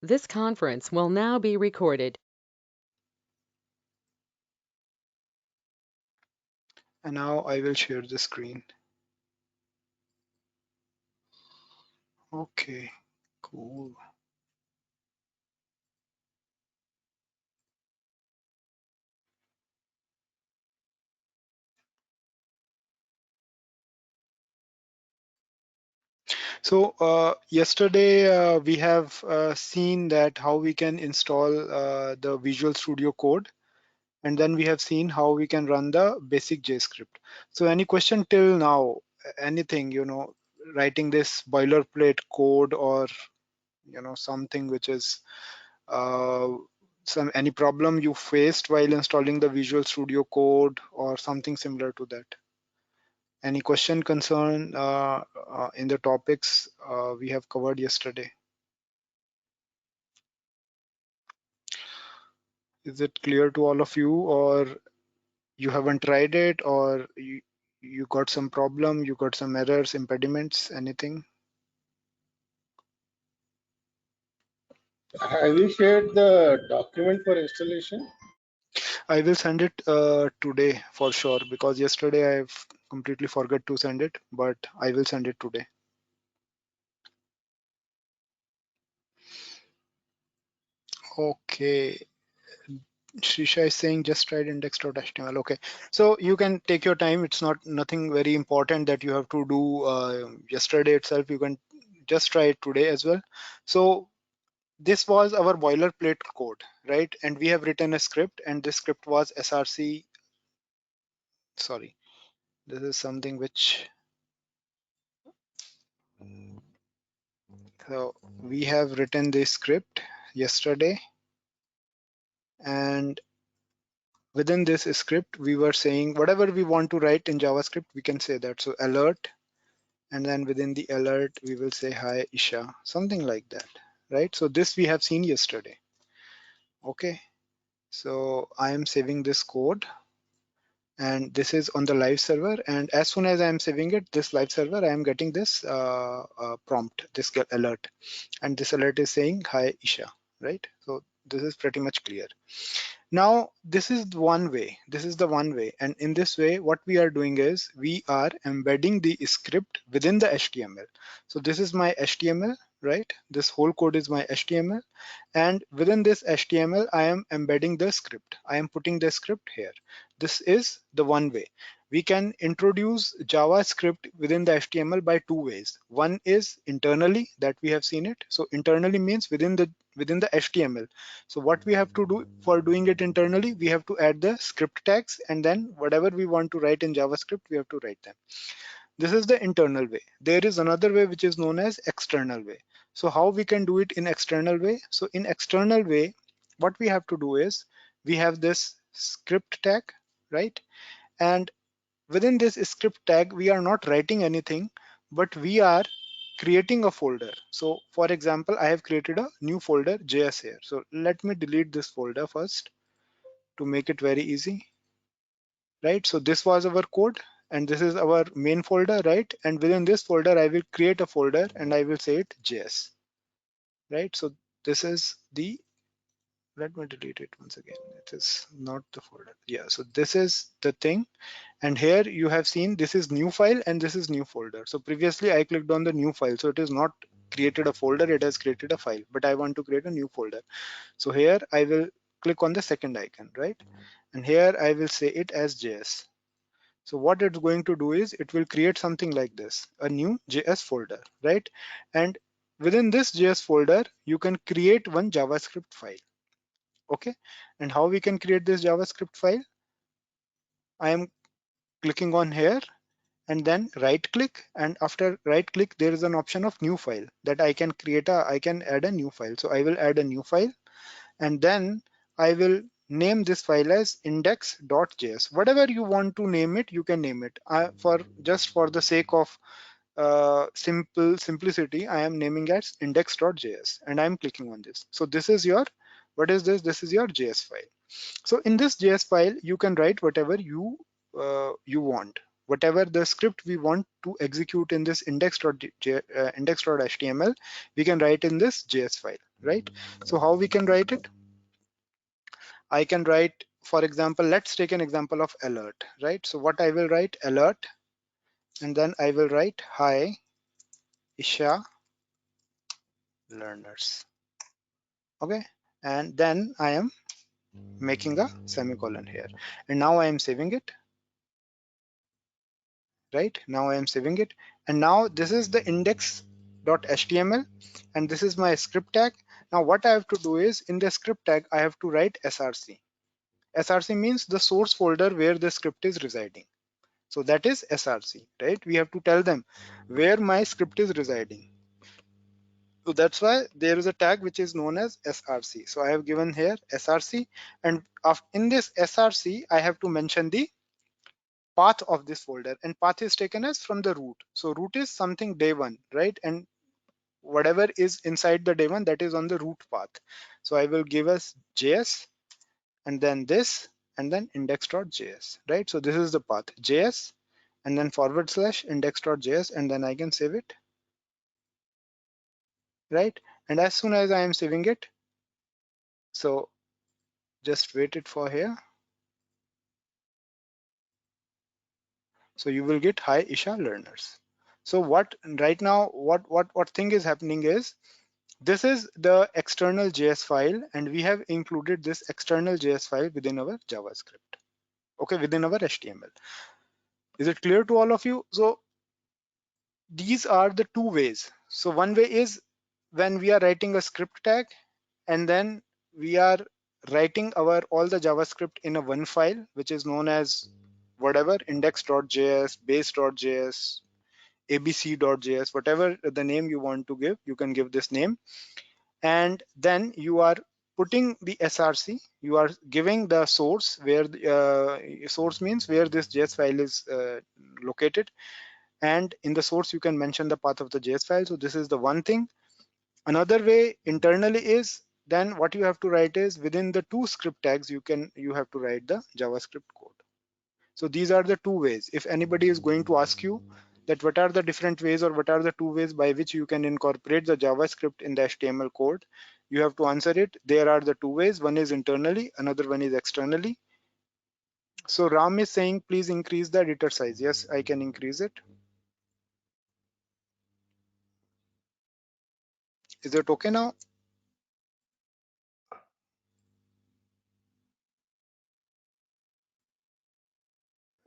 This conference will now be recorded. And now I will share the screen. Okay, cool. So yesterday we have seen that how we can install the Visual Studio Code, and then we have seen how we can run the basic JScript. So any question till now, anything, writing this boilerplate code, or something which is uh, any problem you faced while installing the Visual Studio Code or something similar to that? Any question, concern in the topics we have covered yesterday? Is it clear to all of you, or you haven't tried it, or you got some problem, you got some errors, impediments, anything? Have you shared the document for installation? I will send it today for sure, because yesterday I've completely forgot to send it, but I will send it today. Okay. Srisha is saying just tried index.html. Okay, so you can take your time. It's not nothing very important that you have to do yesterday itself. You can just try it today as well. So this was our boilerplate code, right? And we have written a script, and this script was src. Sorry, this is something which, so we have written this script yesterday, and within this script we were saying whatever we want to write in JavaScript, we can say that. So alert, and then within the alert we will say hi Isha, something like that, right? So this we have seen yesterday. Okay, so I am saving this code, and this is on the live server, and as soon as I am saving it, this live server, I am getting this prompt, this alert, and this alert is saying hi Isha, right? So this is pretty much clear. Now, this is one way. This is the one way. And in this way, what we are doing is we are embedding the script within the HTML. So this is my HTML, right? This whole code is my HTML. And within this HTML, I am embedding the script. I am putting the script here. This is the one way. We can introduce JavaScript within the HTML by two ways. One is internally, that we have seen it. So internally means within the HTML. So what we have to do for doing it internally, we have to add the script tags, and then whatever we want to write in JavaScript, we have to write them. This is the internal way. There is another way which is known as external way. So how we can do it in external way? So in external way, what we have to do is we have this script tag, right? And within this script tag, we are not writing anything, but we are creating a folder. So for example, I have created a new folder JS here. So let me delete this folder first to make it very easy, right? So this was our code, and this is our main folder, right? And within this folder, I will create a folder and I will say it JS, right? So this is the, let me delete it once again. It is not the folder. Yeah, so this is the thing. And here you have seen this is new file and this is new folder. So previously I clicked on the new file. So it is not created a folder, it has created a file, but I want to create a new folder. So here I will click on the second icon, right? And here I will say it as JS. So what it's going to do is it will create something like this, a new JS folder, right? And within this JS folder, you can create one JavaScript file. Okay. And how we can create this JavaScript file? I am clicking on here and then right click, and after right click there is an option of new file that I can add a new file. So I will add a new file, and then I will name this file as index.js. Whatever you want to name it, you can name it. For just for the sake of simplicity, I am naming as index.js, and I'm clicking on this. So this is your, what is this? This is your JS file. So in this JS file, you can write whatever you want. Whatever the script we want to execute in this index.html, we can write in this JS file. right? So how we can write it? I can write, for example, let's take an example of alert, right? So what I will write, alert, and then I will write hi Isha learners. Okay, and then I am making a semicolon here, and now I am saving it. Right now I am saving it, and now this is the index.html, and this is my script tag. Now what I have to do is, in the script tag I have to write src. Src means the source folder where the script is residing. So that is src, right? We have to tell them where my script is residing. So that's why there is a tag which is known as src. So I have given here src, and in this src I have to mention the path of this folder, and path is taken as from the root. So root is something day one, right? And whatever is inside the day one, that is on the root path. So I will give us js, and then this, and then index.js, right? So this is the path, js, and then / index.js, and then I can save it, right? And as soon as I am saving it, so just wait it for here. So you will get hi Isha learners. So what right now, what thing is happening is, this is the external JS file, and we have included this external JS file within our JavaScript, okay, within our HTML. Is it clear to all of you? So these are the two ways. So one way is when we are writing a script tag, and then we are writing our all the JavaScript in a one file, which is known as whatever, index.js, base.js, abc.js, whatever the name you want to give, you can give this name. And then you are putting the src, you are giving the source, where the source means where this JS file is located, and in the source you can mention the path of the JS file. So this is the one thing. Another way internally is, then what you have to write is, within the two script tags you have to write the JavaScript code. So these are the two ways. If anybody is going to ask you that what are the different ways, or what are the two ways by which you can incorporate the JavaScript in the HTML code, you have to answer it. There are the two ways. One is internally, another one is externally. So Ram is saying, please increase the editor size. Yes, I can increase it. Is it okay now?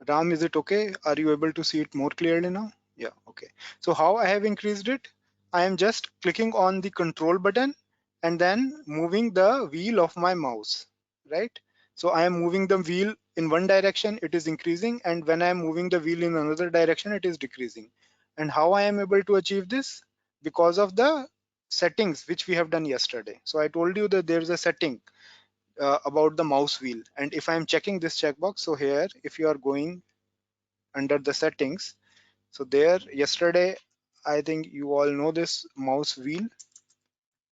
Ram, is it okay? Are you able to see it more clearly now? Yeah, okay. So how I have increased it? I am just clicking on the control button and then moving the wheel of my mouse, right? So I am moving the wheel in one direction, it is increasing, and when I am moving the wheel in another direction, it is decreasing. And how I am able to achieve this? Because of the settings which we have done yesterday. So I told you that there is a setting about the mouse wheel, and if I'm checking this checkbox, so here if you are going under the settings, so there yesterday, I think you all know this mouse wheel,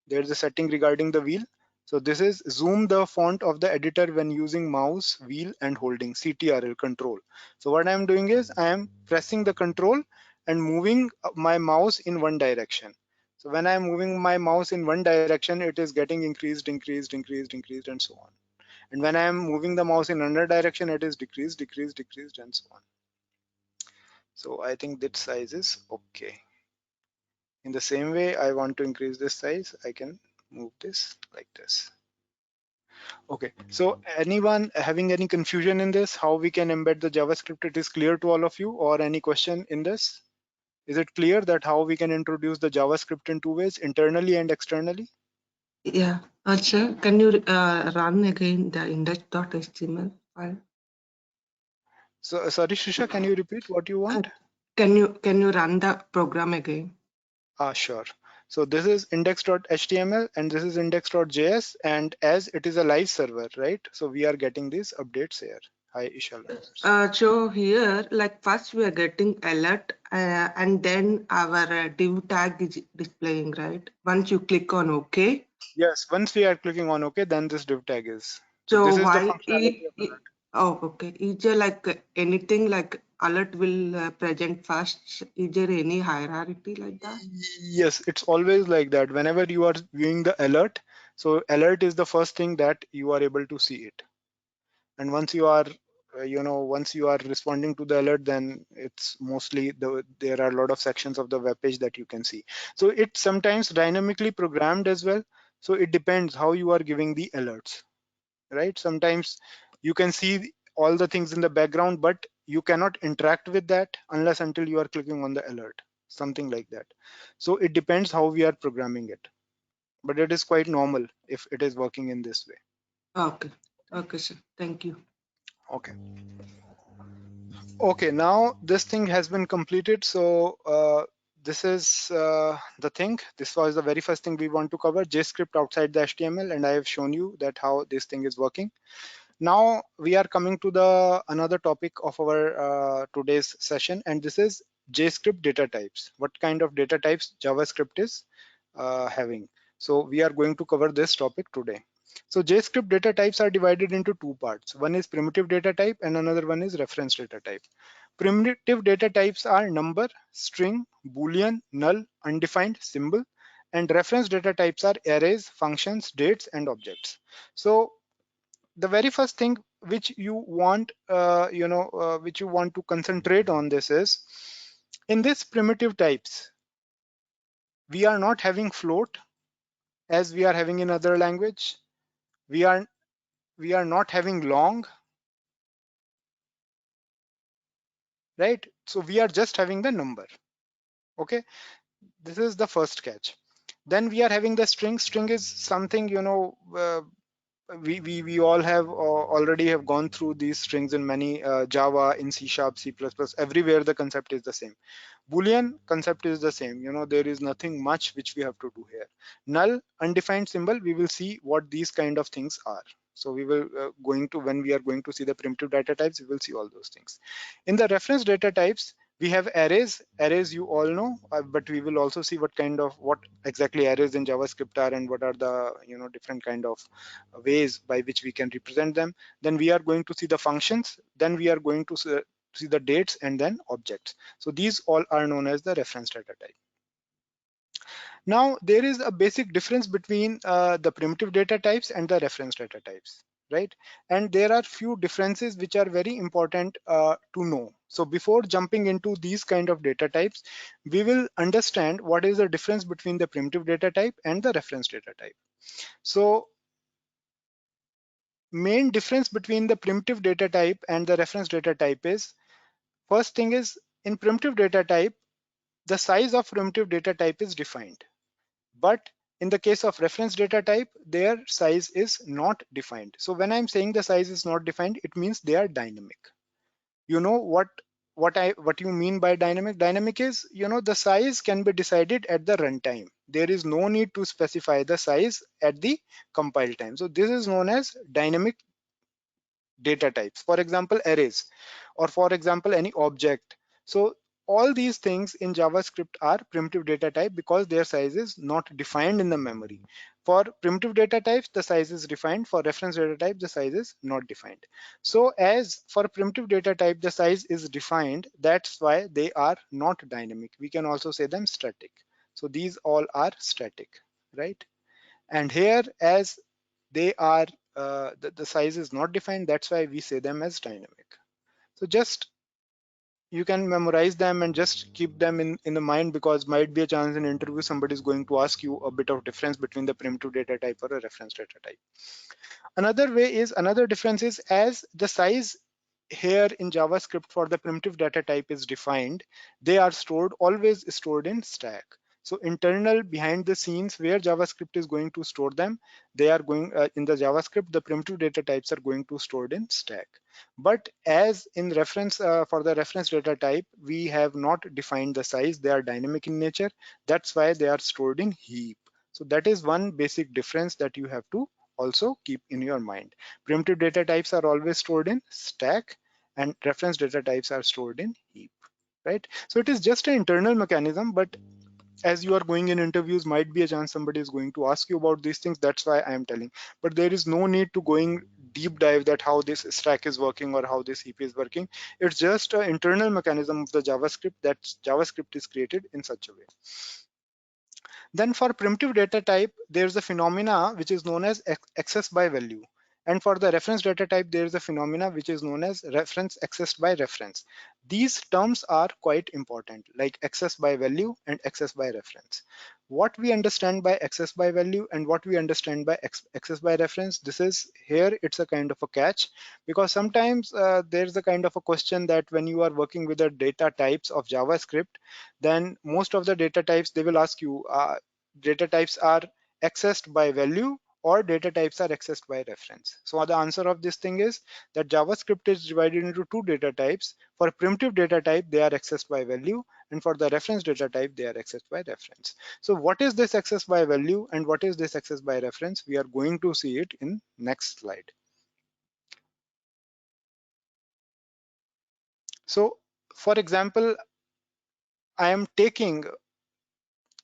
there's a setting regarding the wheel. So this is zoom the font of the editor when using mouse wheel and holding CTRL control. So what I'm doing is I am pressing the control and moving my mouse in one direction. So when I'm moving my mouse in one direction, it is getting increased, increased, increased, increased, and so on. And when I am moving the mouse in another direction, it is decreased, decreased, decreased, and so on. So I think that size is okay. In the same way, I want to increase this size, I can move this like this. Okay, so anyone having any confusion in this, how we can embed the JavaScript, it is clear to all of you, or any question in this? Is it clear that how we can introduce the JavaScript in two ways, internally and externally? Yeah. Sir, can you run again the index.html file? So sorry, Shisha, can you repeat what you want? Can you run the program again? Sure. So this is index.html and this is index.js, and as it is a live server, right? So we are getting these updates here. Hi, Isha learners. So here, like first we are getting alert, and then our div tag is displaying, right? Once you click on OK. Yes, once we are clicking on OK, then this div tag is. So So this is the why functionality of alert. Oh, okay. Is there like anything like alert will present first? Is there any hierarchy like that? Yes, it's always like that. Whenever you are viewing the alert, so alert is the first thing that you are able to see it. And once you are once you are responding to the alert, then it's mostly there are a lot of sections of the web page that you can see. So it's sometimes dynamically programmed as well. So it depends how you are giving the alerts, right? Sometimes you can see all the things in the background, but you cannot interact with that unless until you are clicking on the alert, something like that. So it depends how we are programming it, but it is quite normal if it is working in this way. Okay. Okay, sir. Thank you. Okay. Okay, now this thing has been completed. So this is the thing. This was the very first thing we want to cover, JScript outside the HTML, and I have shown you that how this thing is working. Now we are coming to the another topic of our today's session, and this is JScript data types. What kind of data types JavaScript is having. So we are going to cover this topic today. So JScript data types are divided into two parts. One is primitive data type and another one is reference data type. Primitive data types are number, string, Boolean, null, undefined, symbol, and reference data types are arrays, functions, dates, and objects. So the very first thing which you want which you want to concentrate on this is, in this primitive types we are not having float as we are having in other language. We are not having long, right? So we are just having the number. Okay, this is the first catch. Then we are having the string. String is something, we all have already have gone through these strings in many Java, in C#, C++, everywhere the concept is the same. Boolean concept is the same. There is nothing much which we have to do here. Null, undefined symbol, we will see what these kind of things are. So we will when we are going to see the primitive data types, we will see all those things. In the reference data types, we have arrays. Arrays you all know, but we will also see what exactly arrays in JavaScript are and what are the different kind of ways by which we can represent them. Then we are going to see the functions. Then we are going to see the dates and then objects. So these all are known as the reference data type. Now there is a basic difference between the primitive data types and the reference data types, right? And there are few differences which are very important to know. So before jumping into these kind of data types, we will understand what is the difference between the primitive data type and the reference data type. So main difference between the primitive data type and the reference data type is, first thing is, in primitive data type, the size of primitive data type is defined. But in the case of reference data type, their size is not defined. So when I'm saying the size is not defined, it means they are dynamic. You know what you mean by dynamic? Dynamic is, the size can be decided at the runtime. There is no need to specify the size at the compile time. So this is known as dynamic data types. For example, arrays, or for example, any object. So all these things in JavaScript are primitive data type because their size is not defined in the memory. For primitive data types, the size is defined. For reference data type, the size is not defined. So as for primitive data type, the size is defined. That's why they are not dynamic. We can also say them static. So these all are static, right? And here, as they are the size is not defined, that's why we say them as dynamic. So just you can memorize them and just keep them in the mind, because might be a chance in interview somebody is going to ask you a bit of difference between the primitive data type or a reference data type. Another difference is, as the size here in JavaScript for the primitive data type is defined, they are always stored in stack. So internal, behind the scenes, where JavaScript is going to store them, they are going in the JavaScript, the primitive data types are going to stored in stack. But as in reference for the reference data type, we have not defined the size. They are dynamic in nature. That's why they are stored in heap. So that is one basic difference that you have to also keep in your mind. Primitive data types are always stored in stack and reference data types are stored in heap, right? So it is just an internal mechanism, but as you are going in interviews, might be a chance somebody is going to ask you about these things. That's why I am telling. But there is no need to going deep dive that how this stack is working or how this heap is working. It's just an internal mechanism of the JavaScript that JavaScript is created in such a way. Then for primitive data type, there's a phenomena which is known as access by value. And for the reference data type, there's a phenomena which is known as reference accessed by reference. These terms are quite important, like access by value and access by reference. What we understand by access by value and what we understand by access by reference, this is here, it's a kind of a catch, because sometimes there's a kind of a question that when you are working with the data types of JavaScript, then most of the data types, they will ask you, data types are accessed by value or data types are accessed by reference. So the answer of this thing is that JavaScript is divided into two data types. For primitive data type, they are accessed by value, and for the reference data type, they are accessed by reference. So what is this access by value and what is this access by reference? We are going to see it in next slide. So for example, I am taking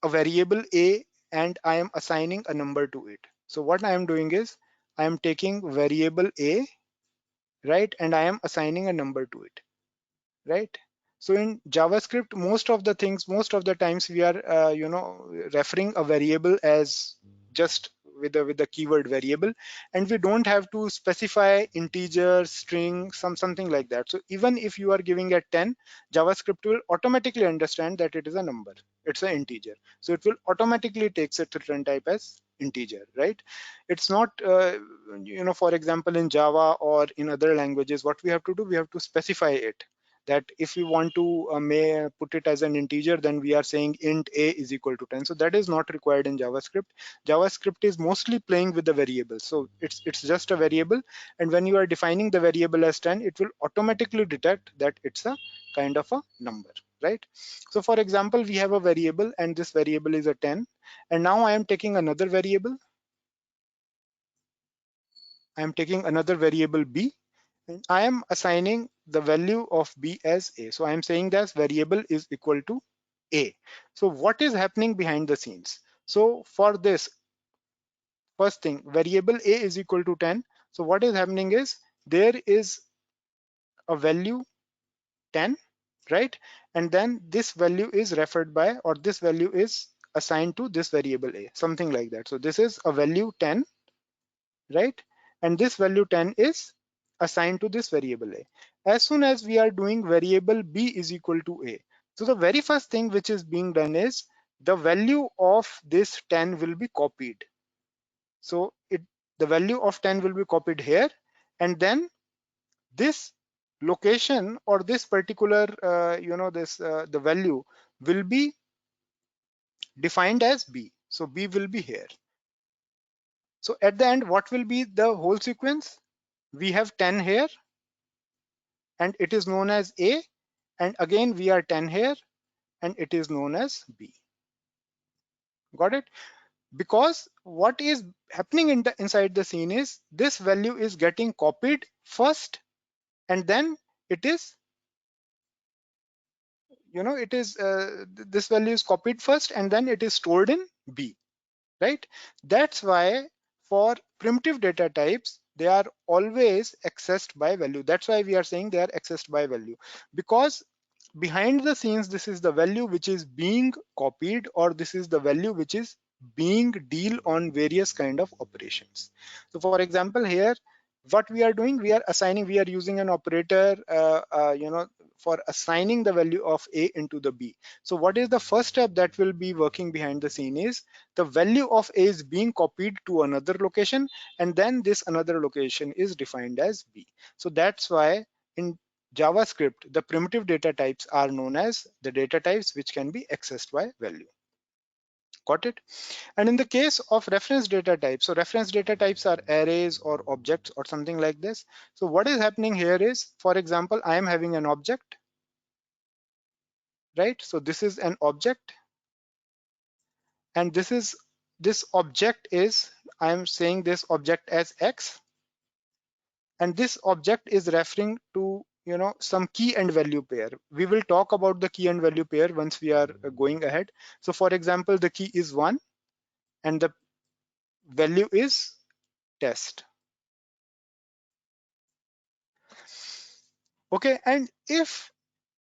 a variable a and I am assigning a number to it. So what I am doing is I am taking variable a, right, and I am assigning a number to it, right? So in JavaScript, most of the things, most of the times we are referring a variable as just with the keyword variable, and we don't have to specify integer, string, something like that. So even if you are giving a 10, JavaScript will automatically understand that it is a number, it's an integer, so it will automatically takes its return type as integer, right? It's not for example in Java or in other languages, what we have to do, we have to specify it, that if we want to may put it as an integer, then we are saying int a is equal to 10. So that is not required in JavaScript. JavaScript is mostly playing with the variable. So it's just a variable, and when you are defining the variable as 10, it will automatically detect that it's a kind of a number, right? So for example, we have a variable and this variable is a 10, and now I am taking another variable. I am taking another variable b, and I am assigning the value of b as a. So I am saying that variable is equal to a. So what is happening behind the scenes? So for this first thing, variable a is equal to 10. So what is happening is there is a value 10, right? And then this value is referred by, or this value is assigned to this variable a, something like that. So this is a value 10, right? And this value 10 is assigned to this variable a. As soon as we are doing variable b is equal to a, so the very first thing which is being done is the value of this 10 will be copied. So the value of 10 will be copied here, and then this location or this particular the value will be defined as b. So b will be here. So at the end, what will be the whole sequence? We have 10 here and it is known as a, and again we are 10 here and it is known as b. Got it? Because what is happening inside the scene is this value is getting copied first, and then it is this value is copied first and then it is stored in b, right? That's why for primitive data types, they are always accessed by value. That's why we are saying they are accessed by value, because behind the scenes, this is the value which is being copied, or this is the value which is being deal on various kind of operations. So for example, here what we are doing, we are assigning, we are using an operator for assigning the value of a into the b. So what is the first step that will be working behind the scene is the value of a is being copied to another location, and then this another location is defined as b. So that's why in JavaScript, the primitive data types are known as the data types which can be accessed by value. Got it? And in the case of reference data types, so reference data types are arrays or objects or something like this. So what is happening here is, for example, I am having an object, right? So this is an object, and this object is, I am saying this object as X, and this object is referring to some key and value pair. We will talk about the key and value pair once we are going ahead. So for example, the key is 1 and the value is test. Okay, and if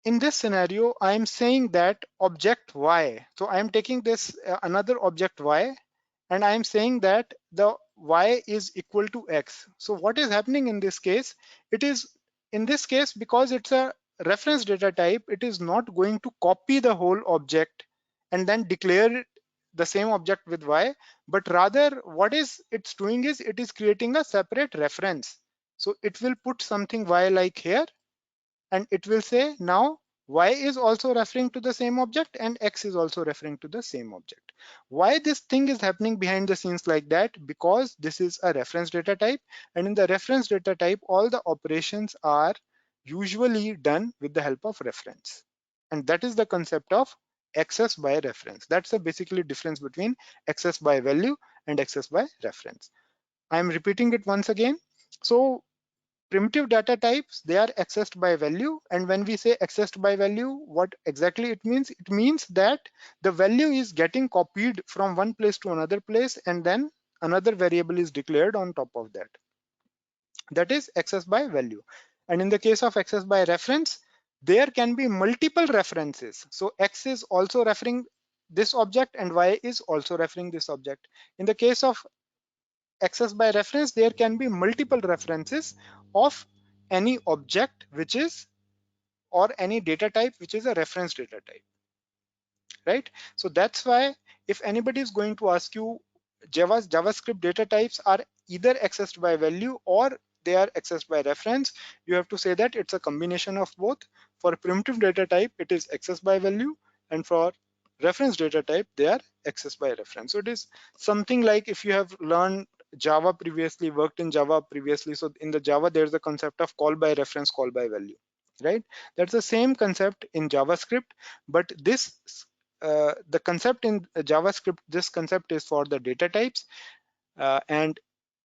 in this scenario I am saying that object y, so I am taking this another object y, and I am saying that the y is equal to x. So what is happening in this case? It is in this case, because it's a reference data type, it is not going to copy the whole object and then declare the same object with y, but rather what is it's doing is it is creating a separate reference. So it will put something y like here, and it will say now y is also referring to the same object and x is also referring to the same object. Why this thing is happening behind the scenes like that? Because this is a reference data type, and in the reference data type all the operations are usually done with the help of reference, and that is the concept of access by reference. That's the basically difference between access by value and access by reference. I am repeating it once again. So primitive data types, they are accessed by value, and when we say accessed by value, what exactly it means? It means that the value is getting copied from one place to another place, and then another variable is declared on top of that. That is access by value. And in the case of access by reference, there can be multiple references. So x is also referring this object and y is also referring this object. In the case of access by reference, there can be multiple references of any object which is, or any data type which is a reference data type, right? So that's why if anybody is going to ask you JavaScript data types are either accessed by value or they are accessed by reference, you have to say that it's a combination of both. For primitive data type, it is accessed by value, and for reference data type, they are accessed by reference. So it is something like if you have learned Java previously, worked in Java previously, so in the Java there's the concept of call by reference, call by value, right? That's the same concept in JavaScript, but this the concept in JavaScript, this concept is for the data types, and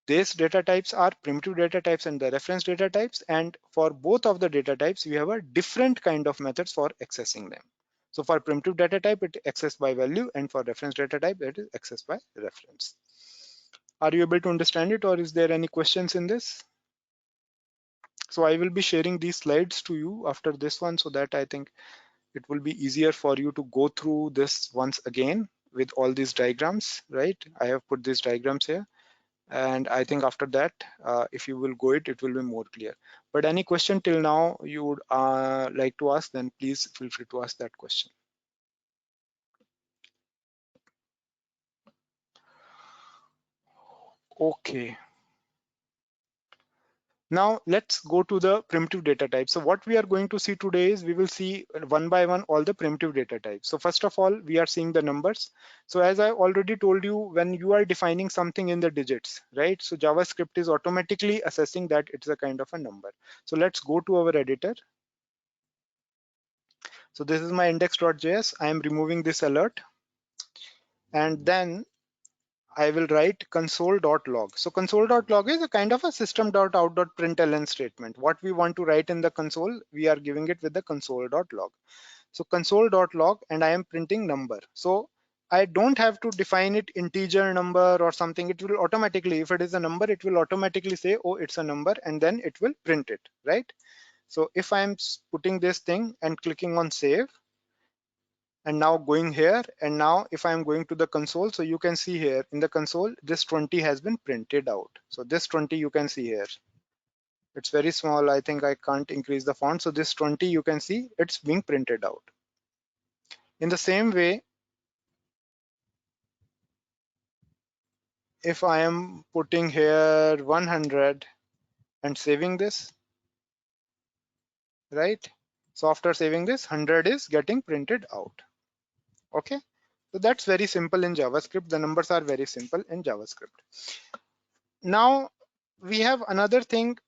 these data types are primitive data types and the reference data types, and for both of the data types we have a different kind of methods for accessing them. So for primitive data type, it accessed by value, and for reference data type, it is accessed by reference. Are you able to understand it, or is there any questions in this? So I will be sharing these slides to you after this one, so that I think it will be easier for you to go through this once again with all these diagrams, right? I have put these diagrams here, and I think after that, if you will go it will be more clear. But any question till now you would like to ask, then please feel free to ask that question. Okay. Now let's go to the primitive data types. So what we are going to see today is we will see one by one all the primitive data types. So first of all, we are seeing the numbers. So as I already told you, when you are defining something in the digits, right? So JavaScript is automatically assessing that it's a kind of a number. So let's go to our editor. So this is my index.js. I am removing this alert, and then I will write console.log. So console.log is a kind of a system.out.println statement. What we want to write in the console, we are giving it with the console.log. So console.log, and I am printing number. So I don't have to define it integer number or something. It will automatically, if it is a number, it will automatically say, oh, it's a number, and then it will print it, right? So if I'm putting this thing and clicking on save, and now going here, and now if I'm going to the console, so you can see here in the console this 20 has been printed out. So this 20 you can see here, it's very small. I think I can't increase the font. So this 20 you can see it's being printed out. In the same way, if I am putting here 100 and saving this, right? So after saving this, 100 is getting printed out. Okay, so that's very simple in JavaScript. The numbers are very simple in JavaScript. Now we have another thing,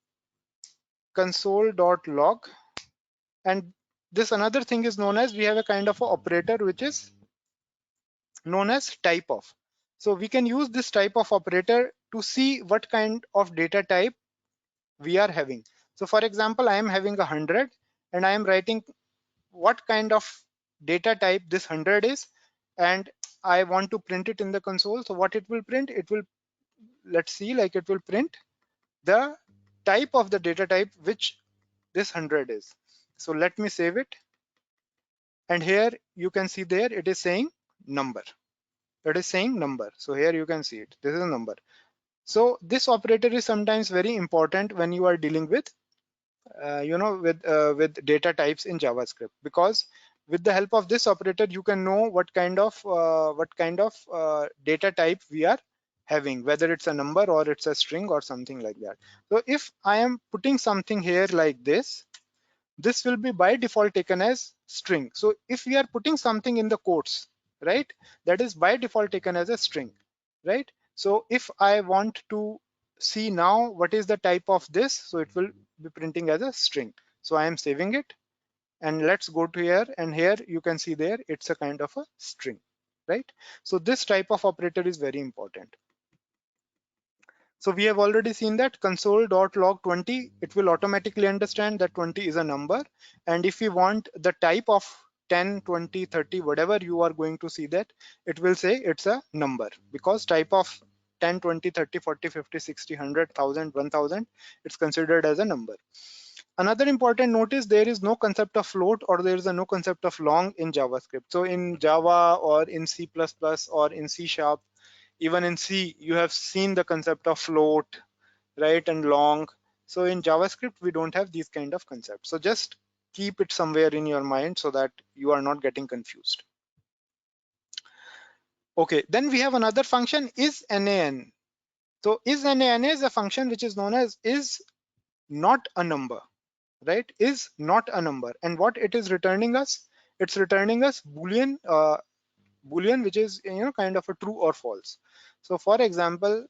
console.log, and this another thing is known as, we have a kind of a operator which is known as type of. So we can use this type of operator to see what kind of data type we are having. So for example, I am having 100 and I am writing what kind of data type this 100 is, and I want to print it in the console. So what it will print, it will, let's see, like it will print the type of the data type which this 100 is. So let me save it. And here you can see there it is saying number. It is saying number. So here you can see it. This is a number. So this operator is sometimes very important when you are dealing with with data types in JavaScript, because with the help of this operator you can know what kind of data type we are having, whether it's a number or it's a string or something like that. So if I am putting something here like this will be by default taken as string. So if we are putting something in the quotes, right, that is by default taken as a string, right? So if I want to see now what is the type of this, so it will be printing as a string. So I am saving it, and let's go to here, and here you can see there it's a kind of a string, right? So this type of operator is very important. So we have already seen that console.log 20, it will automatically understand that 20 is a number. And if we want the type of 10, 20, 30, whatever you are going to see that, it will say it's a number, because type of 10, 20, 30, 40, 50, 60, 100, 1000, 1000, it's considered as a number. Another important note is there is no concept of float, or there is no concept of long in JavaScript. So in Java or in C++ or in C#, even in C, you have seen the concept of float, right, and long. So in JavaScript, we don't have these kind of concepts. So just keep it somewhere in your mind so that you are not getting confused. Okay, then we have another function, isNaN. So isNaN is a function which is known as is not a number, right? Is not a number. And what it is returning us? It's returning us Boolean, Boolean, which is kind of a true or false. So for example,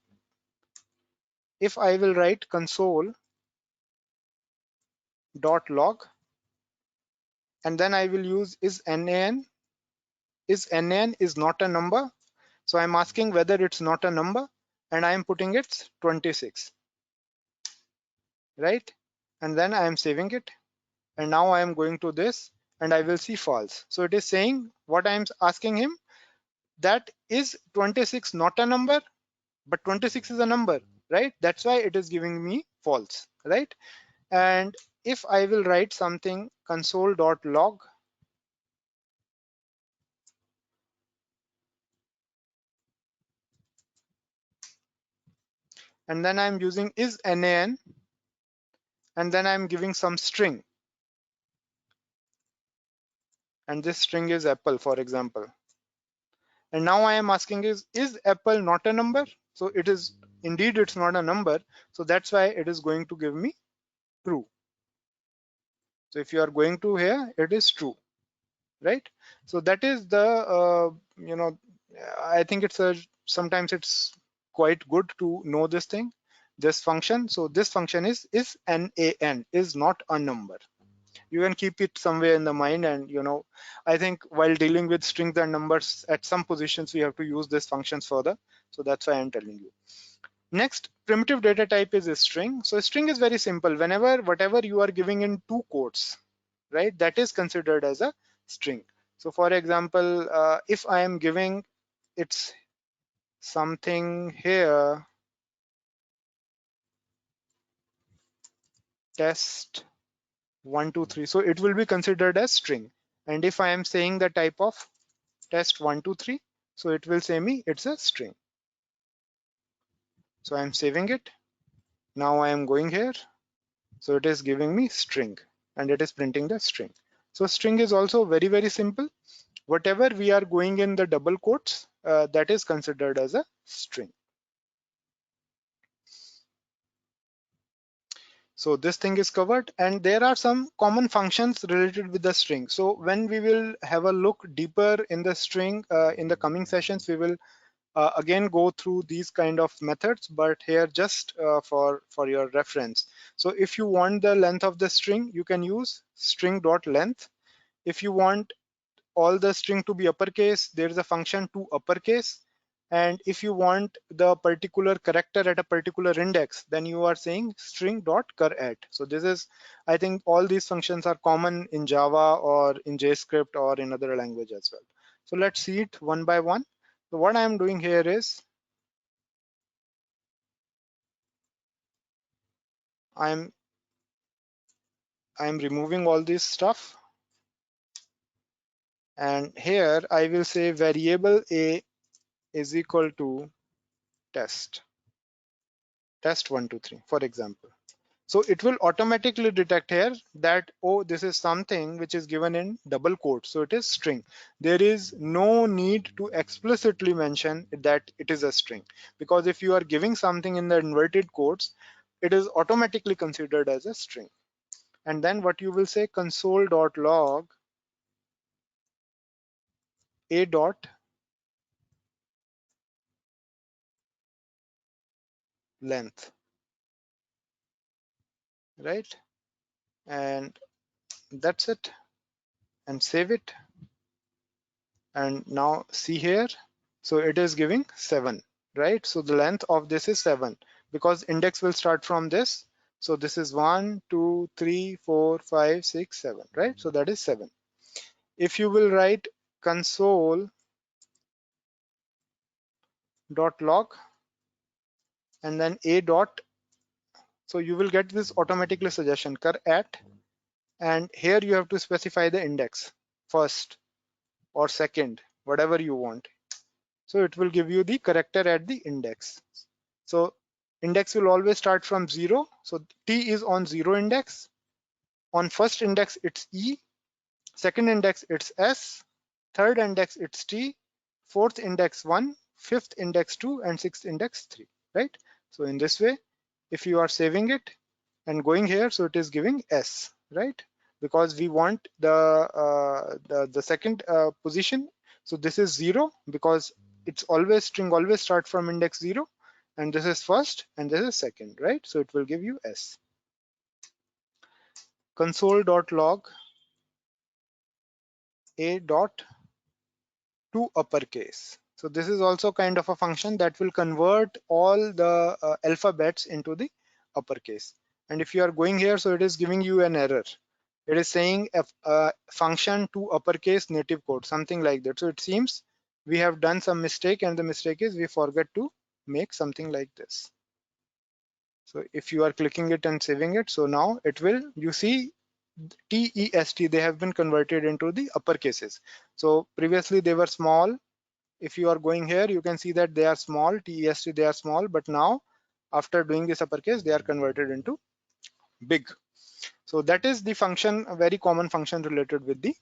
if I will write console.log, and then I will use isNaN is not a number. So I'm asking whether it's not a number, and I am putting it's 26, right? And then I am saving it, and now I am going to this, and I will see false. So it is saying what I am asking him, that is 26 not a number, but 26 is a number, right? That's why it is giving me false, right? And if I will write something console.log, and then I'm using isNaN, and then I'm giving some string, and this string is apple, for example. And now I am asking is apple not a number? So it is indeed, it's not a number. So that's why it is going to give me true. So if you are going to here, it is true, right? So that is the I think it's sometimes it's quite good to know this thing, this function. So this function is NaN, is not a number. You can keep it somewhere in the mind, and I think while dealing with strings and numbers, at some positions we have to use these functions further. So that's why I'm telling you. Next, primitive data type is a string. So a string is very simple. Whenever whatever you are giving in two quotes, right, that is considered as a string. So for example, if I am giving it's something here, test 1 2 3, so it will be considered as string. And if I am saying the type of test 1 2 3, so it will say me it's a string. So I'm saving it. Now I am going here, so it is giving me string, and it is printing the string. So string is also very, very simple. Whatever we are going in the double quotes, that is considered as a string. So this thing is covered, and there are some common functions related with the string. So when we will have a look deeper in the string in the coming sessions, we will again go through these kind of methods, but here just for your reference. So if you want the length of the string, you can use string.length. If you want all the string to be uppercase, there is a function to uppercase. And if you want the particular character at a particular index, then you are saying string.charAt. So this is, I think all these functions are common in Java or in JScript or in other language as well. So let's see it one by one. So what I'm doing here is I'm I'm removing all this stuff. And here I will say variable A is equal to test 1, 2, 3, for example. So it will automatically detect here that, oh, this is something which is given in double quotes. So it is string. There is no need to explicitly mention that it is a string, because if you are giving something in the inverted quotes, it is automatically considered as a string. And then what you will say, console.log a dot length, right? And that's it. And save it. And now see here. So it is giving 7, right? So the length of this is 7 because index will start from this. So this is 1, 2, 3, 4, 5, 6, 7, right? So that is 7. If you will write console.log and then a dot, so you will get this automatically suggestion kar at, and here you have to specify the index first or second, whatever you want. So it will give you the character at the index. So index will always start from 0. So T is on 0 index. On first index it's E, second index it's S, third index it's T, fourth index 1, fifth index 2, and sixth index 3, right? So in this way, if you are saving it and going here, so it is giving S, right? Because we want the second position. So this is 0 because it's always string always start from index 0, and this is first and this is second, right? So it will give you S. Console.log a dot to uppercase. So this is also kind of a function that will convert all the alphabets into the uppercase. And if you are going here, so it is giving you an error. It is saying a function to uppercase native code, something like that. So it seems we have done some mistake, and the mistake is we forget to make something like this. So if you are clicking it and saving it, so now it will, you see TEST, they have been converted into the uppercases. So previously they were small. If you are going here, you can see that they are small, TEST, they are small, but now after doing this uppercase, they are converted into big. So that is the function, a very common function related with the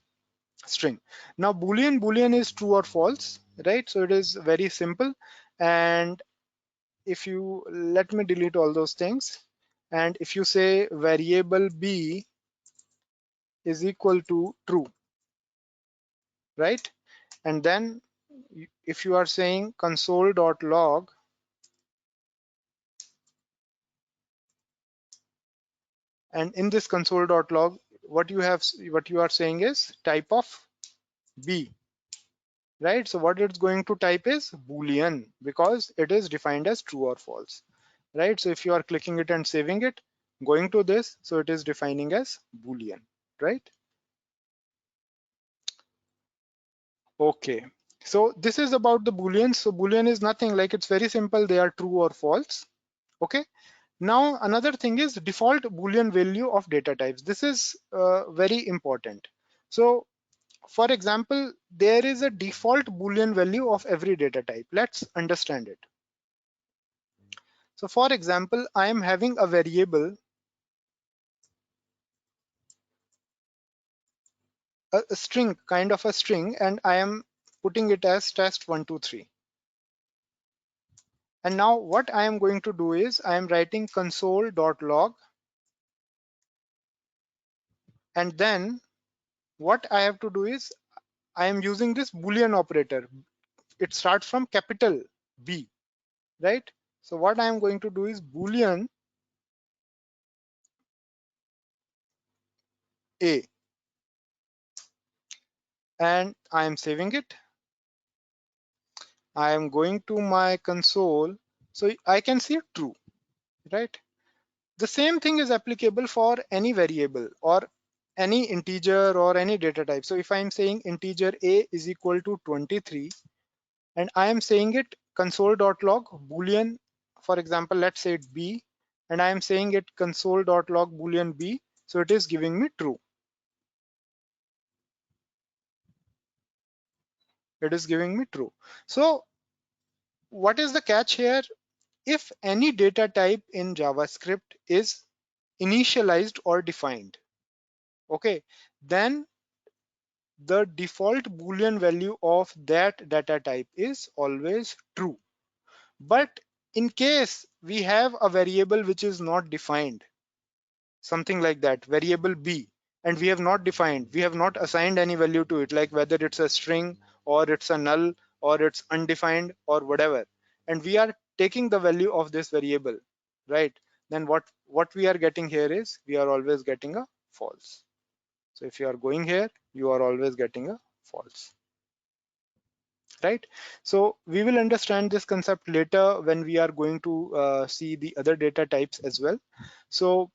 string. Now Boolean is true or false, right? So it is very simple. And if you, let me delete all those things. And if you say variable B is equal to true, right? And then if you are saying console.log, and in this console.log, what you are saying is type of B, right? So what it's going to type is Boolean because it is defined as true or false, right? So if you are clicking it and saving it, going to this, so it is defining as Boolean, right? Okay, so this is about the Booleans. So Boolean is nothing, like it's very simple. They are true or false. Okay. Now another thing is default Boolean value of data types. This is very important. So for example, there is a default Boolean value of every data type. Let's understand it. So for example, I am having a variable, a string, kind of a string, and I am putting it as test123. And now what I am going to do is I am writing console.log, and then what I have to do is I am using this Boolean operator. It starts from capital B, right? So what I am going to do is Boolean A, and I am saving it. I am going to my console, so I can see true, right? The same thing is applicable for any variable or any integer or any data type. So if I'm saying integer A is equal to 23, and I am saying it console.log Boolean, for example, let's say it B, and I am saying it console.log Boolean B. So it is giving me true. It is giving me true. So what is the catch here? If any data type in JavaScript is initialized or defined, okay, then the default Boolean value of that data type is always true. But in case we have a variable which is not defined, something like that, variable b, and we have not defined, we have not assigned any value to it, like whether it's a string or it's a null or it's undefined or whatever, and we are taking the value of this variable, right? Then what we are getting here is we are always getting a false. So if you are going here, you are always getting a false, right? So we will understand this concept later when we are going to see the other data types as well. So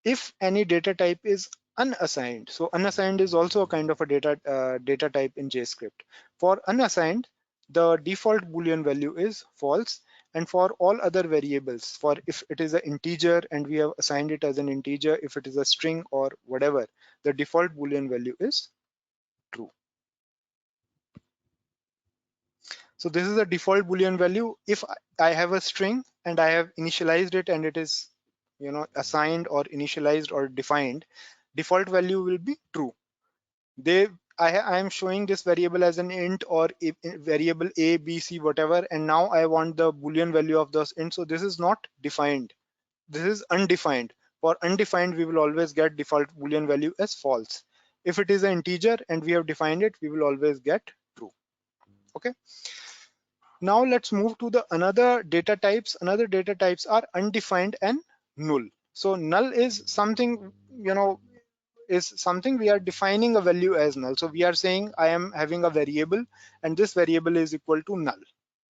if any data type is unassigned, so unassigned is also a kind of a data type in JScript. For unassigned, the default Boolean value is false, and for all other variables, for if it is an integer and we have assigned it as an integer, if it is a string or whatever, the default Boolean value is true. So this is a default Boolean value. If I have a string and I have initialized it and it is, assigned or initialized or defined, default value will be true. I am showing this variable as an int or variable a, b, c, whatever, and now I want the Boolean value of those int. So this is not defined. This is undefined. For undefined, we will always get default Boolean value as false. If it is an integer and we have defined it, we will always get true. Okay. Now let's move to the another data types. Another data types are undefined and null. So null is something, is something we are defining a value as null. So we are saying I am having a variable and this variable is equal to null,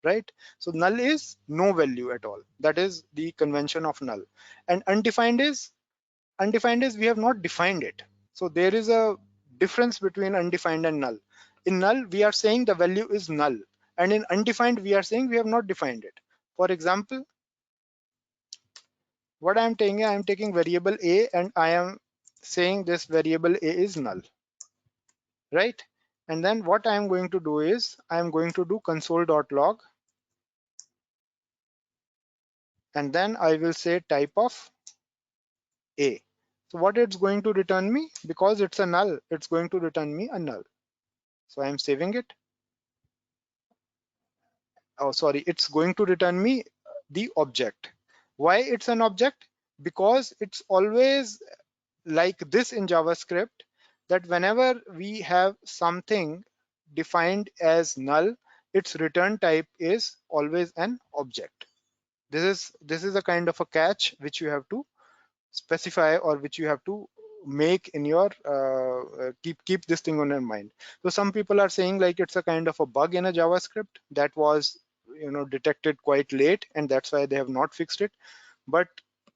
right? So null is no value at all. That is the convention of null. And undefined is we have not defined it. So there is a difference between undefined and null. In null, we are saying the value is null. And in undefined, we are saying we have not defined it. For example, what I am taking variable a and I am saying this variable a is null, right? And then what I am going to do is I am going to do console.log, and then I will say type of a. So what it's going to return me, because it's a null, it's going to return me a null. So I am saving it. Oh, sorry, it's going to return me the object. Why it's an object? Because it's always like this in JavaScript, that whenever we have something defined as null, its return type is always an object. This is a kind of a catch which you have to specify, or which you have to make in your keep this thing on your mind. So some people are saying like it's a kind of a bug in a JavaScript that was detected quite late, and that's why they have not fixed it. But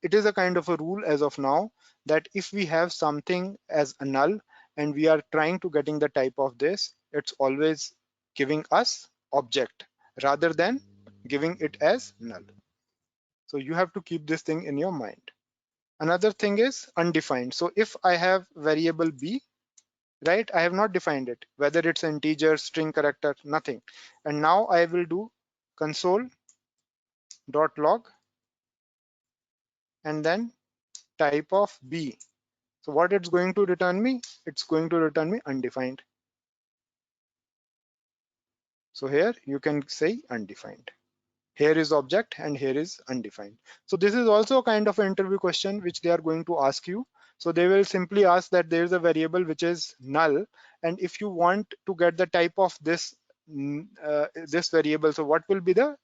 it is a kind of a rule as of now that if we have something as a null and we are trying to getting the type of this, it's always giving us object rather than giving it as null. So you have to keep this thing in your mind. Another thing is undefined. So if I have variable b, right, I have not defined it, whether it's an integer, string, character, nothing. And now I will do console.log and then type of b. So what it's going to return me? It's going to return me undefined. So here you can say undefined. Here is object and here is undefined. So this is also a kind of an interview question which they are going to ask you. So they will simply ask that there is a variable which is null, and if you want to get the type of this this variable, so what will be the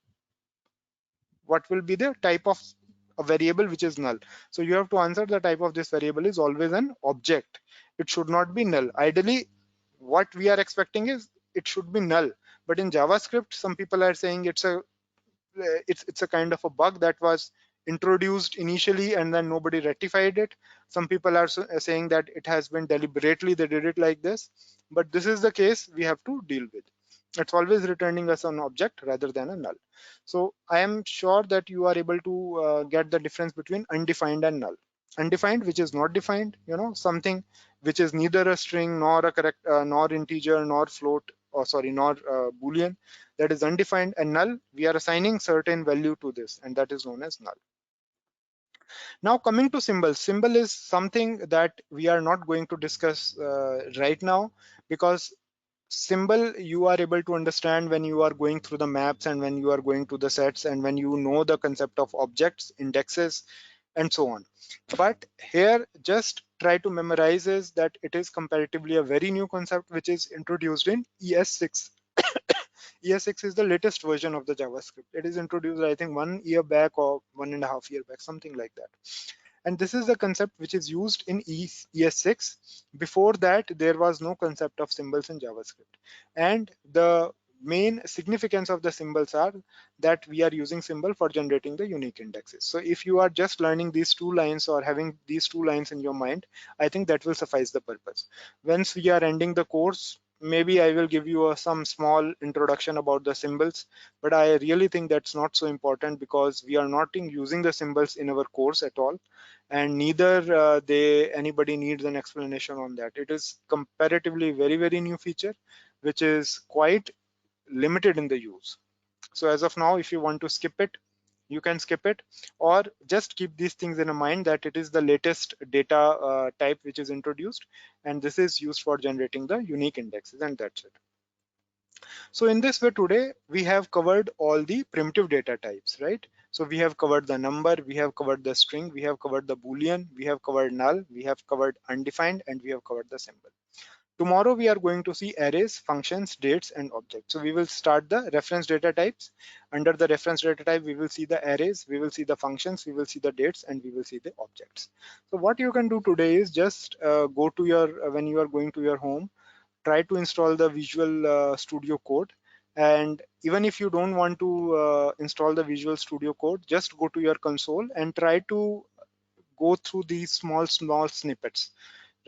type of a variable which is null? So you have to answer the type of this variable is always an object. It should not be null. Ideally, what we are expecting is it should be null. But in JavaScript, some people are saying it's a kind of a bug that was introduced initially and then nobody rectified it. Some people are saying that it has been deliberately they did it like this, but this is the case we have to deal with. It's always returning us an object rather than a null. So I am sure that you are able to get the difference between undefined and null. Undefined, which is not defined, something which is neither a string nor a correct nor integer nor float, or sorry, nor Boolean, that is undefined. And null, we are assigning certain value to this, and that is known as null. Now coming to symbols, symbol is something that we are not going to discuss right now, because symbol you are able to understand when you are going through the maps and when you are going to the sets and when you know the concept of objects, indexes, and so on. But here just try to memorize is that it is comparatively a very new concept which is introduced in ES6. ES6 is the latest version of the JavaScript. It is introduced, I think, 1 year back or 1.5 years back, something like that. And this is the concept which is used in ES6. Before that, there was no concept of symbols in JavaScript. And the main significance of the symbols are that we are using symbol for generating the unique indexes. So if you are just learning these 2 lines or having these 2 lines in your mind, I think that will suffice the purpose. Once we are ending the course, maybe I will give you some small introduction about the symbols, but I really think that's not so important because we are not using the symbols in our course at all, and neither anybody needs an explanation on that. It is comparatively very new feature which is quite limited in the use. So as of now, if you want to skip it, you can skip it, or just keep these things in mind that it is the latest data type which is introduced, and this is used for generating the unique indexes, and that's it. So in this way, today we have covered all the primitive data types, right? So we have covered the number, we have covered the string, we have covered the Boolean, we have covered null, we have covered undefined, and we have covered the symbol. Tomorrow we are going to see arrays, functions, dates, and objects. So we will start the reference data types. Under the reference data type, we will see the arrays, we will see the functions, we will see the dates, and we will see the objects. So what you can do today is just go to your, when you are going to your home, try to install the Visual Studio Code. And even if you don't want to install the Visual Studio Code, just go to your console and try to go through these small snippets,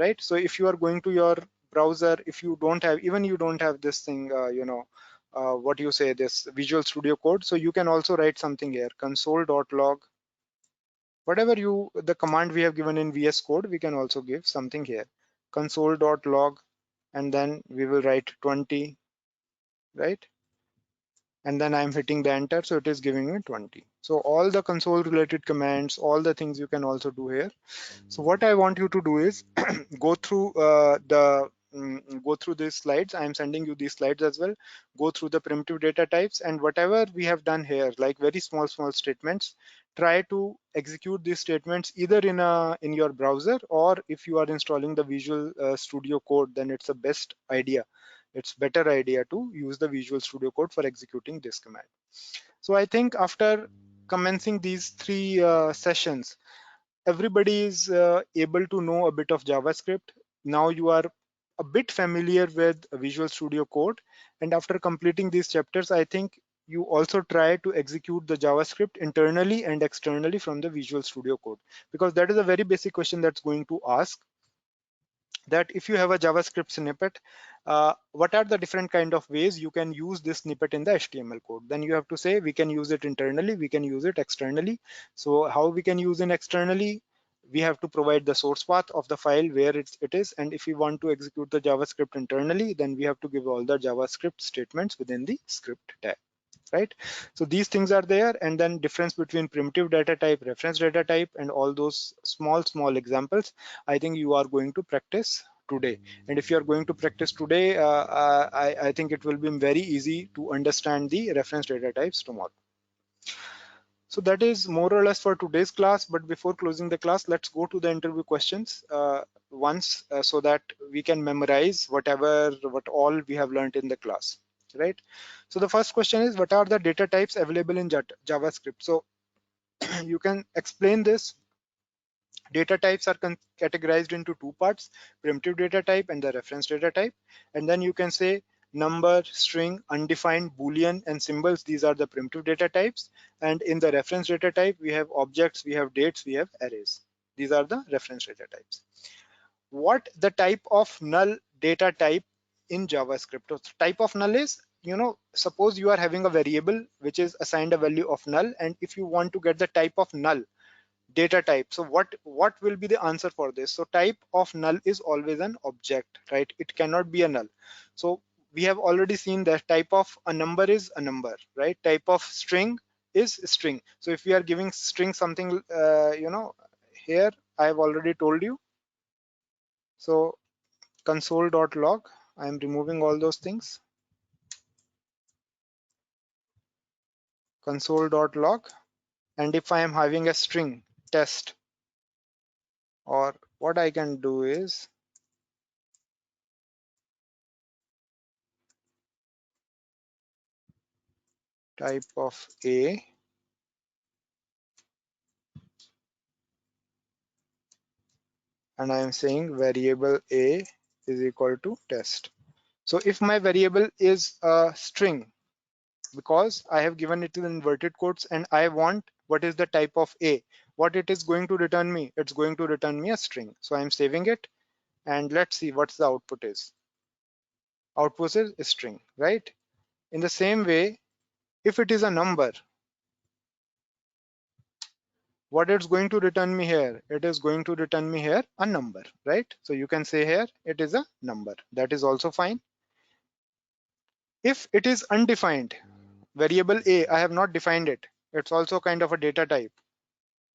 right? So if you are going to your browser, if you don't have, even you don't have this thing, what you say, this Visual Studio Code, so you can also write something here, console.log, whatever the command we have given in VS Code, we can also give something here, console.log, and then we will write 20, right? And then I'm hitting the enter, so it is giving me 20. So all the console related commands, all the things you can also do here. So what I want you to do is go through go through these slides. I'm sending you these slides as well. Go through the primitive data types, and whatever we have done here, like very small statements, try to execute these statements either in your browser, or if you are installing the Visual Studio Code, then it's the best idea. It's better idea to use the Visual Studio Code for executing this command. So I think after commencing these 3 sessions, everybody is able to know a bit of JavaScript. Now you are a bit familiar with Visual Studio Code, and after completing these chapters, I think you also try to execute the JavaScript internally and externally from the Visual Studio Code, because that is a very basic question that's going to ask that if you have a JavaScript snippet, what are the different kind of ways you can use this snippet in the HTML code? Then you have to say we can use it internally, we can use it externally. So how we can use it externally? We have to provide the source path of the file where it is, and if we want to execute the JavaScript internally, then we have to give all the JavaScript statements within the script tag, right? So these things are there, and then difference between primitive data type, reference data type, and all those small examples, I think you are going to practice today. And if you are going to practice today, I think it will be very easy to understand the reference data types tomorrow. So that is more or less for today's class. But before closing the class, let's go to the interview questions once, so that we can memorize what all we have learned in the class, right? So the first question is, what are the data types available in JavaScript? So you can explain this. Data types are categorized into 2 parts, primitive data type and the reference data type. And then you can say number, string, undefined, Boolean, and symbols. These are the primitive data types. And in the reference data type, we have objects, we have dates, we have arrays. These are the reference data types. What the type of null data type in JavaScript? So type of null is suppose you are having a variable which is assigned a value of null, and if you want to get the type of null data type, so what will be the answer for this? So type of null is always an object, right? It cannot be a null. So we have already seen that type of a number is a number, right? Type of string is string. So if we are giving string something, here I have already told you. So console.log, I am removing all those things. Console.log, and if I am having a string test, or what I can do is type of A, and I am saying variable A is equal to test. So if my variable is a string, because I have given it in inverted quotes, and I want what is the type of A, what it is going to return me, it's going to return me a string. So I'm saving it, and let's see what's the output is. Output is a string, right? In the same way, if it is a number, what it's going to return me here, it is going to return me here a number, right? So you can say here it is a number, that is also fine. If it is undefined, variable A, I have not defined it, it's also kind of a data type,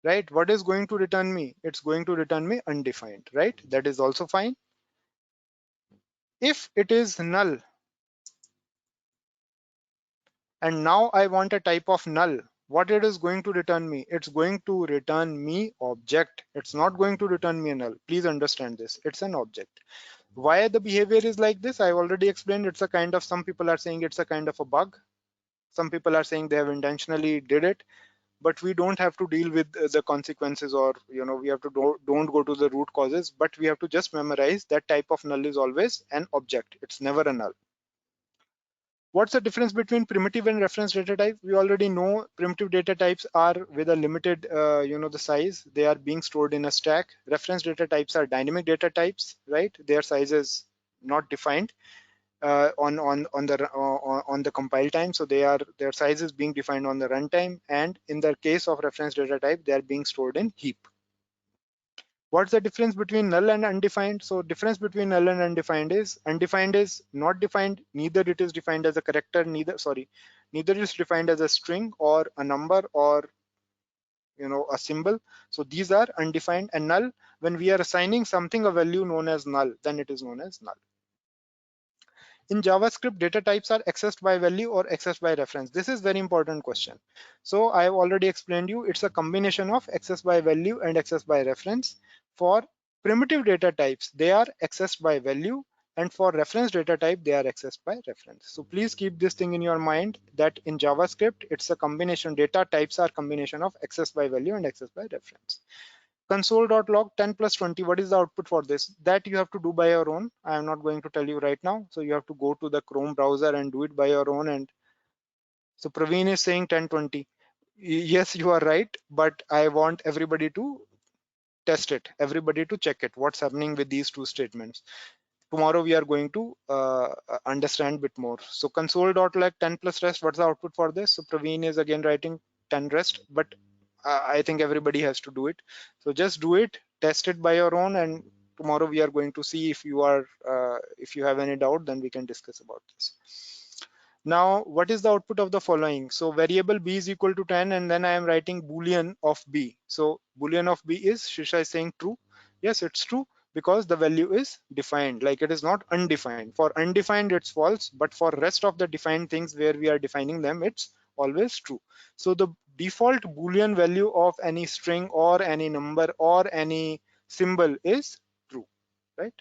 right? What is going to return me? It's going to return me undefined, right? That is also fine. If it is null, and now I want a type of null, what it is going to return me? It's going to return me object. It's not going to return me a null. Please understand this, it's an object. Why the behavior is like this, I've already explained. It's a kind of, some people are saying it's a kind of a bug, some people are saying they have intentionally did it, but we don't have to deal with the consequences, or we have to don't go to the root causes, but we have to just memorize that type of null is always an object, it's never a null. What's the difference between primitive and reference data type? We already know primitive data types are with a limited the size, they are being stored in a stack. Reference data types are dynamic data types, right? Their size is not defined on the compile time, so their size is being defined on the runtime, and in the case of reference data type, they are being stored in heap. What's the difference between null and undefined? So difference between null and undefined is undefined is not defined, neither it is defined as a character, neither is defined as a string or a number or a symbol. So these are undefined. And null, when we are assigning something a value known as null, then it is known as null. In JavaScript, data types are accessed by value or accessed by reference. This is very important question. So I have already explained you, it's a combination of access by value and access by reference. For primitive data types, they are accessed by value, and for reference data type, they are accessed by reference. So please keep this thing in your mind that in JavaScript, it's a combination, data types are combination of access by value and access by reference. Console.log 10 plus 20, what is the output for this? That you have to do by your own. I am not going to tell you right now. So you have to go to the Chrome browser and do it by your own. And so Praveen is saying 1020. Yes, you are right, but I want everybody to test it, everybody to check it, what's happening with these two statements. Tomorrow we are going to understand a bit more. So console.log 10 plus rest, what's the output for this? So Praveen is again writing 10 rest, but I think everybody has to do it. So just do it, test it by your own, and tomorrow we are going to see if you are if you have any doubt, then we can discuss about this. Now, what is the output of the following? So variable b is equal to 10, and then I am writing Boolean of b. So Boolean of b is, Shisha is saying true. Yes, it's true because the value is defined, like it is not undefined. For undefined, it's false, but for rest of the defined things where we are defining them, it's always true. So the default Boolean value of any string or any number or any symbol is true, right?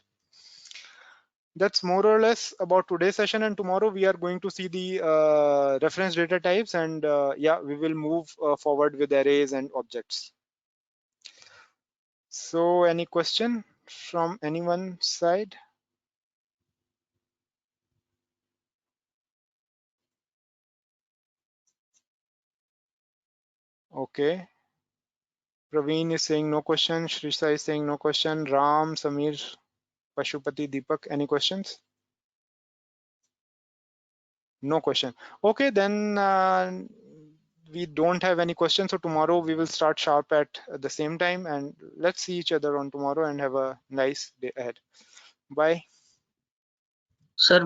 That's more or less about today's session, and tomorrow we are going to see the reference data types, and yeah, we will move forward with arrays and objects. So any question from anyone's side? Okay, Praveen is saying no question, Shrisa is saying no question, Ram, Samir, Pashupati, Deepak, any questions? No question. Okay, then we don't have any questions. So tomorrow we will start sharp at the same time, and let's see each other on tomorrow and have a nice day ahead. Bye. Sir,